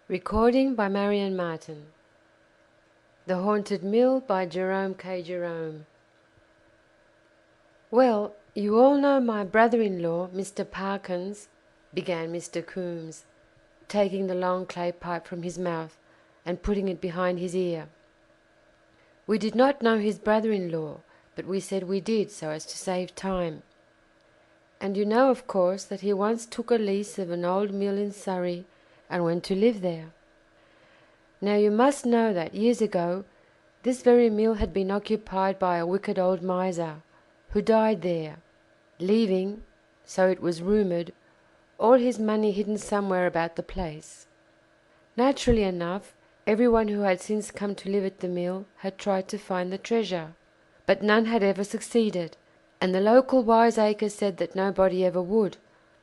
Recording by Marion Martin. The Haunted Mill by Jerome. Well, you all know my brother-in-law, Mr. Parkins, began Mr. Coombs, taking the long clay pipe from his mouth and putting it behind his ear. We did not know his brother-in-law, but we said we did so as to save time. And you know, of course, that he once took a lease of an old mill in Surrey and went to live there. Now you must know that years ago this very mill had been occupied by a wicked old miser, who died there, leaving, so it was rumoured, all his money hidden somewhere about the place. Naturally enough, everyone who had since come to live at the mill had tried to find the treasure, but none had ever succeeded, and the local wiseacre said that nobody ever would,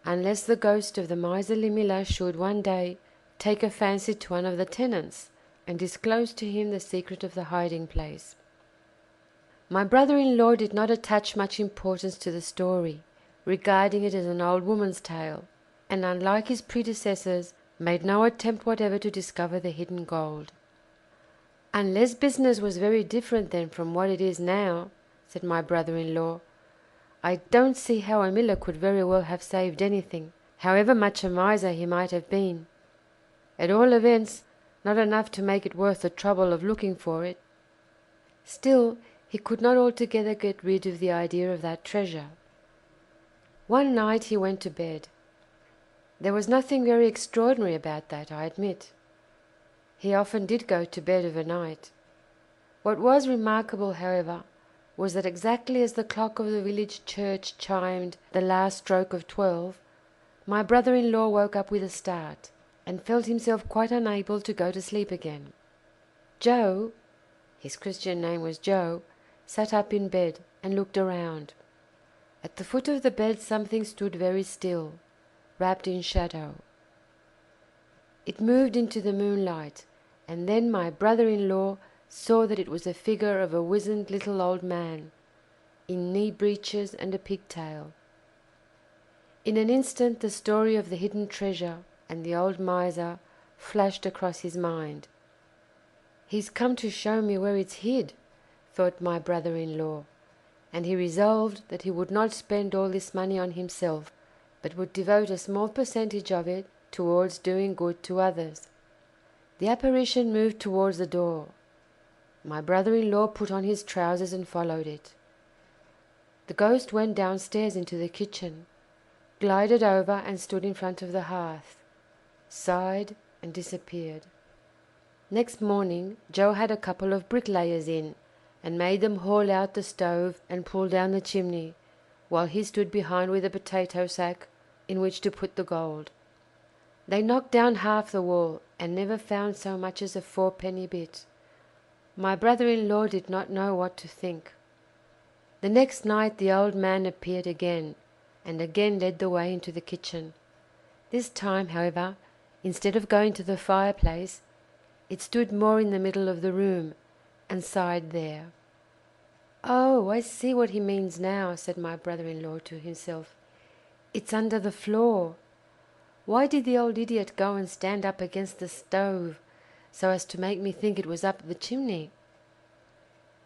unless the ghost of the miserly miller should one day take a fancy to one of the tenants and disclose to him the secret of the hiding place. My brother-in-law did not attach much importance to the story, regarding it as an old woman's tale, and unlike his predecessors made no attempt whatever to discover the hidden gold. "Unless business was very different then from what it is now," said my brother-in-law, "I don't see how a miller could very well have saved anything, however much a miser he might have been. At all events, not enough to make it worth the trouble of looking for it." Still, he could not altogether get rid of the idea of that treasure. One night he went to bed. There was nothing very extraordinary about that, I admit. He often did go to bed of a night. What was remarkable, however, was that exactly as the clock of the village church chimed the last stroke of 12, my brother-in-law woke up with a start, and felt himself quite unable to go to sleep again. Joe, his Christian name was Joe, sat up in bed and looked around. At the foot of the bed something stood very still, wrapped in shadow. It moved into the moonlight, and then my brother-in-law saw that it was a figure of a wizened little old man, in knee breeches and a pigtail. In an instant the story of the hidden treasure and the old miser flashed across his mind. "He's come to show me where it's hid," thought my brother-in-law, and he resolved that he would not spend all this money on himself, but would devote a small percentage of it towards doing good to others. The apparition moved towards the door. My brother-in-law put on his trousers and followed it. The ghost went downstairs into the kitchen, glided over and stood in front of the hearth, sighed and disappeared. Next morning Joe had a couple of bricklayers in, and made them haul out the stove and pull down the chimney, while he stood behind with a potato sack in which to put the gold. They knocked down half the wall, and never found so much as a fourpenny bit. My brother-in-law did not know what to think. The next night the old man appeared again, and again led the way into the kitchen. This time, however, instead of going to the fireplace, it stood more in the middle of the room, and sighed there. "Oh, I see what he means now," said my brother-in-law to himself. "It's under the floor. Why did the old idiot go and stand up against the stove, so as to make me think it was up the chimney?"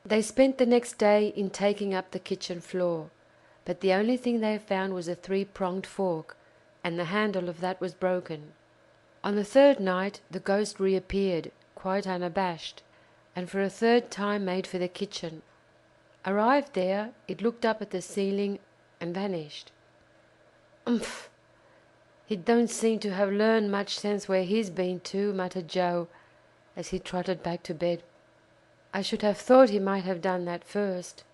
They spent the next day in taking up the kitchen floor, but the only thing they found was a three-pronged fork, and the handle of that was broken. On the third night the ghost reappeared, quite unabashed, and for a third time made for the kitchen. Arrived there, it looked up at the ceiling and vanished. "Umph! He don't seem to have learned much sense where he's been to," muttered Joe, as he trotted back to bed. "I should have thought he might have done that first."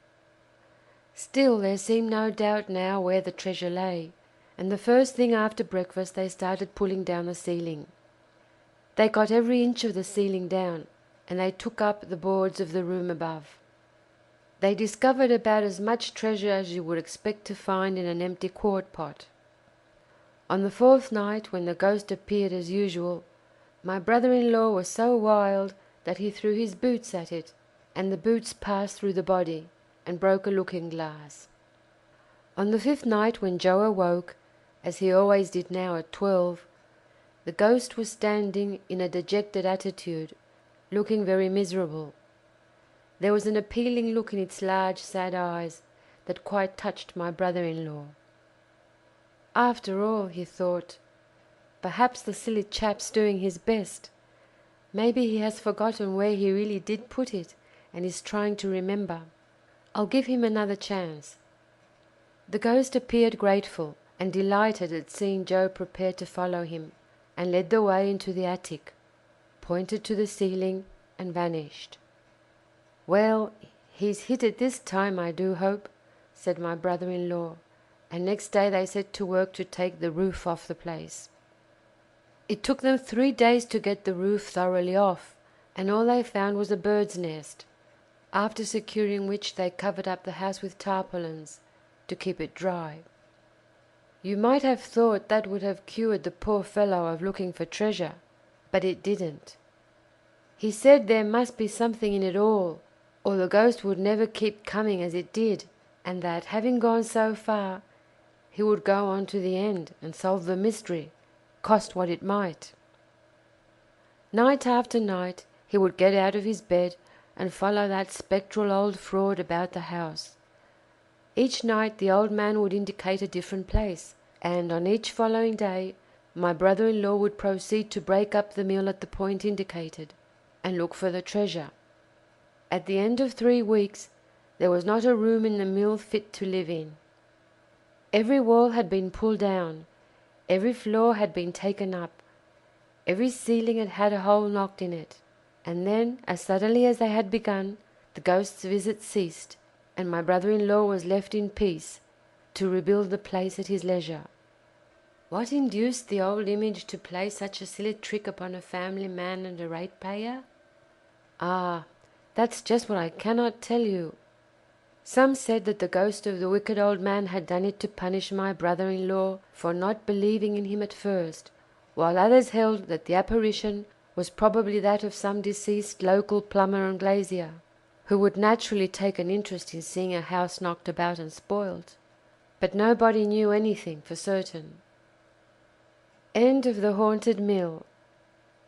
Still there seemed no doubt now where the treasure lay, and the first thing after breakfast they started pulling down the ceiling. They got every inch of the ceiling down, and they took up the boards of the room above. They discovered about as much treasure as you would expect to find in an empty quart pot. On the fourth night, when the ghost appeared as usual, my brother-in-law was so wild that he threw his boots at it, and the boots passed through the body and broke a looking-glass. On the fifth night, when Joe awoke, as he always did now at 12, The ghost was standing in a dejected attitude, looking very miserable. There was an appealing look in its large, sad eyes that quite touched my brother-in-law. After all, he thought, perhaps the silly chap's doing his best. Maybe he has forgotten where he really did put it and is trying to remember. I'll give him another chance. The ghost appeared grateful and delighted at seeing Joe prepare to follow him, and led the way into the attic, pointed to the ceiling, and vanished. "Well, he's hit it this time, I do hope," said my brother-in-law, and next day they set to work to take the roof off the place. It took them 3 days to get the roof thoroughly off, and all they found was a bird's nest, after securing which they covered up the house with tarpaulins to keep it dry. You might have thought that would have cured the poor fellow of looking for treasure, but it didn't. He said there must be something in it all, or the ghost would never keep coming as it did, and that, having gone so far, he would go on to the end and solve the mystery, cost what it might. Night after night he would get out of his bed and follow that spectral old fraud about the house. Each night the old man would indicate a different place, and on each following day my brother-in-law would proceed to break up the mill at the point indicated, and look for the treasure. At the end of 3 weeks there was not a room in the mill fit to live in. Every wall had been pulled down, every floor had been taken up, every ceiling had had a hole knocked in it, and then, as suddenly as they had begun, the ghost's visits ceased, and my brother-in-law was left in peace to rebuild the place at his leisure. What induced the old image to play such a silly trick upon a family man and a ratepayer? Ah, that's just what I cannot tell you. Some said that the ghost of the wicked old man had done it to punish my brother-in-law for not believing in him at first, while others held that the apparition was probably that of some deceased local plumber and glazier, who would naturally take an interest in seeing a house knocked about and spoiled. But nobody knew anything for certain. End of The Haunted Mill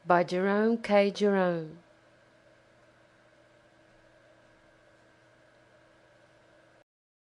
by Jerome K. Jerome.